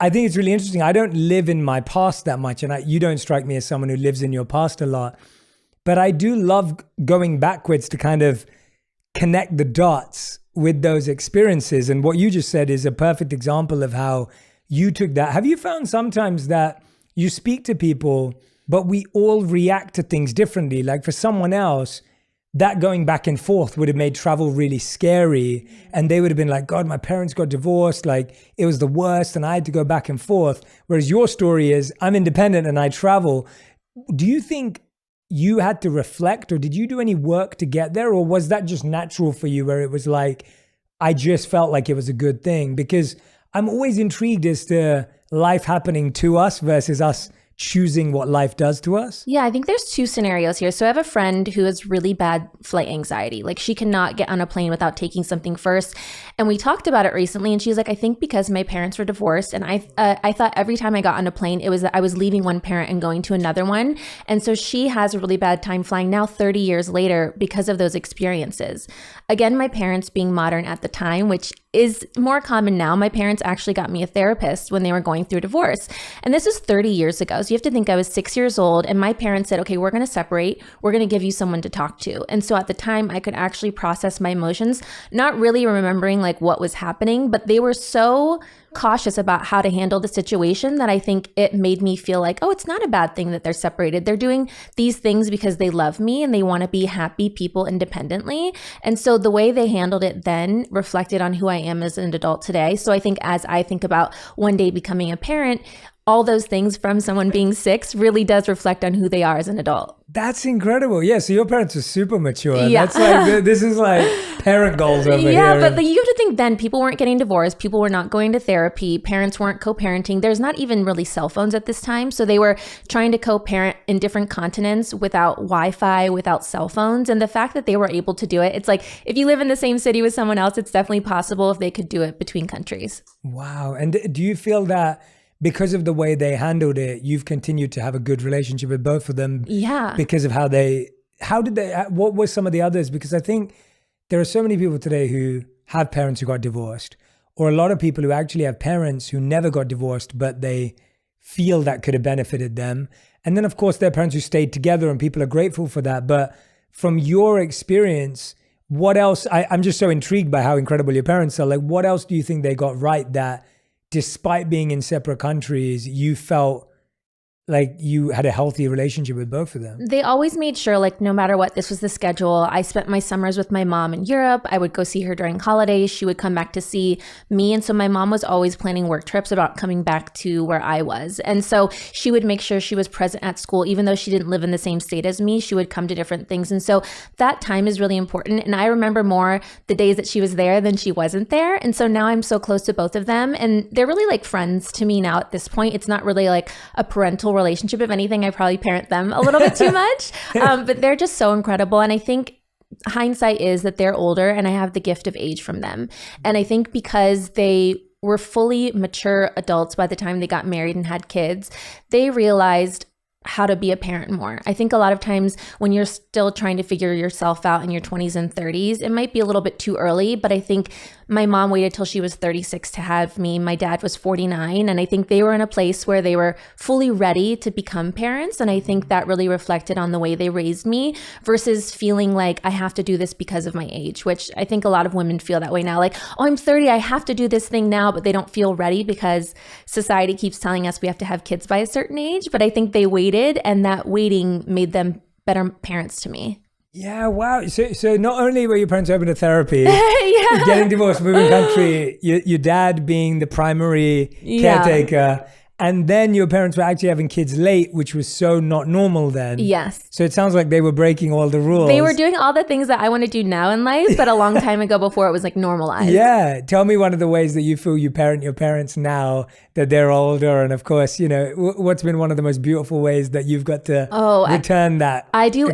I think it's really interesting. I don't live in my past that much, and you don't strike me as someone who lives in your past a lot. But I do love going backwards to kind of connect the dots with those experiences. And what you just said is a perfect example of how you took that. Have you found sometimes that you speak to people, but we all react to things differently? Like for someone else, that going back and forth would have made travel really scary. And they would have been like, God, my parents got divorced. Like it was the worst and I had to go back and forth. Whereas your story is, I'm independent and I travel. Do you think you had to reflect, or did you do any work to get there? Or was that just natural for you where it was like, I just felt like it was a good thing? Because I'm always intrigued as to life happening to us versus us choosing what life does to us? Yeah, I think there's two scenarios here. So I have a friend who has really bad flight anxiety. Like she cannot get on a plane without taking something first. And we talked about it recently and she's like, I think because my parents were divorced and I thought every time I got on a plane, it was that I was leaving one parent and going to another one. And so she has a really bad time flying now 30 years later because of those experiences. Again, my parents being modern at the time, which is more common now. My parents actually got me a therapist when they were going through divorce. And this was 30 years ago. So you have to think I was 6 years old and my parents said, okay, we're going to separate. We're going to give you someone to talk to. And so at the time I could actually process my emotions, not really remembering like what was happening, but they were so cautious about how to handle the situation that I think it made me feel like, oh, it's not a bad thing that they're separated. They're doing these things because they love me and they want to be happy people independently. And so the way they handled it then reflected on who I am as an adult today. So I think as I think about one day becoming a parent, all those things from someone being 6 really does reflect on who they are as an adult. That's incredible. Yeah, so your parents are super mature. Yeah. That's like, this is like parent goals over here. Yeah, but you have to think then people weren't getting divorced. People were not going to therapy. Parents weren't co-parenting. There's not even really cell phones at this time. So they were trying to co-parent in different continents without Wi-Fi, without cell phones. And the fact that they were able to do it, it's like if you live in the same city with someone else, it's definitely possible if they could do it between countries. Wow. And do you feel that because of the way they handled it, you've continued to have a good relationship with both of them? Yeah. Because of what were some of the others? Because I think there are so many people today who have parents who got divorced, or a lot of people who actually have parents who never got divorced, but they feel that could have benefited them. And then of course, there are parents who stayed together and people are grateful for that. But from your experience, what else? I'm just so intrigued by how incredible your parents are. Like, what else do you think they got right that despite being in separate countries, you felt like you had a healthy relationship with both of them? They always made sure, like, no matter what, this was the schedule. I spent my summers with my mom in Europe. I would go see her during holidays. She would come back to see me. And so my mom was always planning work trips about coming back to where I was. And so she would make sure she was present at school, even though she didn't live in the same state as me. She would come to different things. And so that time is really important. And I remember more the days that she was there than she wasn't there. And so now I'm so close to both of them. And they're really like friends to me now at this point. It's not really like a parental relationship. If anything, I probably parent them a little bit too much, but they're just so incredible. And I think hindsight is that they're older and I have the gift of age from them. And I think because they were fully mature adults by the time they got married and had kids, they realized how to be a parent more. I think a lot of times when you're still trying to figure yourself out in your 20s and 30s, it might be a little bit too early, but I think my mom waited till she was 36 to have me. My dad was 49. And I think they were in a place where they were fully ready to become parents. And I think that really reflected on the way they raised me versus feeling like I have to do this because of my age, which I think a lot of women feel that way now. Like, oh, I'm 30, I have to do this thing now, but they don't feel ready because society keeps telling us we have to have kids by a certain age. But I think they waited, and that waiting made them better parents to me. Yeah, wow. So not only were your parents open to therapy, yeah, getting divorced, moving country, your dad being the primary caretaker, and then your parents were actually having kids late, which was so not normal then. Yes. So it sounds like they were breaking all the rules. They were doing all the things that I want to do now in life, but a long time ago before it was like normalized. Yeah. Tell me one of the ways that you feel you parent your parents now that they're older. And of course, you know, what's been one of the most beautiful ways that you've got to return that? I do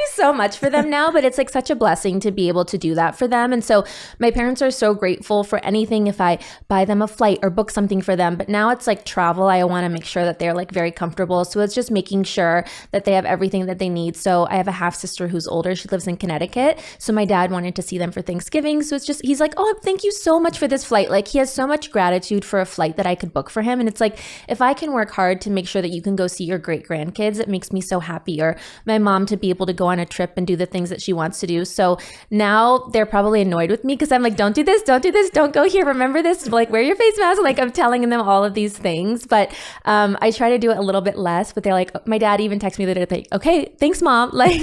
so much for them now, but it's like such a blessing to be able to do that for them. And so my parents are so grateful for anything if I buy them a flight or book something for them. But now it's like travel travel, I want to make sure that they're like very comfortable. So it's just making sure that they have everything that they need. So I have a half sister who's older. She lives in Connecticut. So my dad wanted to see them for Thanksgiving. So it's just, he's like, oh, thank you so much for this flight. Like he has so much gratitude for a flight that I could book for him. And it's like, if I can work hard to make sure that you can go see your great grandkids, it makes me so happy. Or my mom to be able to go on a trip and do the things that she wants to do. So now they're probably annoyed with me because I'm like, don't do this, don't go here, remember this, like wear your face mask. Like I'm telling them all of these things, but I try to do it a little bit less. But they're like, my dad even texted me the other day, like, okay, thanks mom. Like,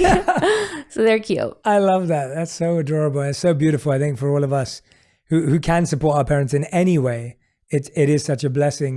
so they're cute. I love that. That's so adorable. It's so beautiful. I think for all of us who can support our parents in any way, it is such a blessing.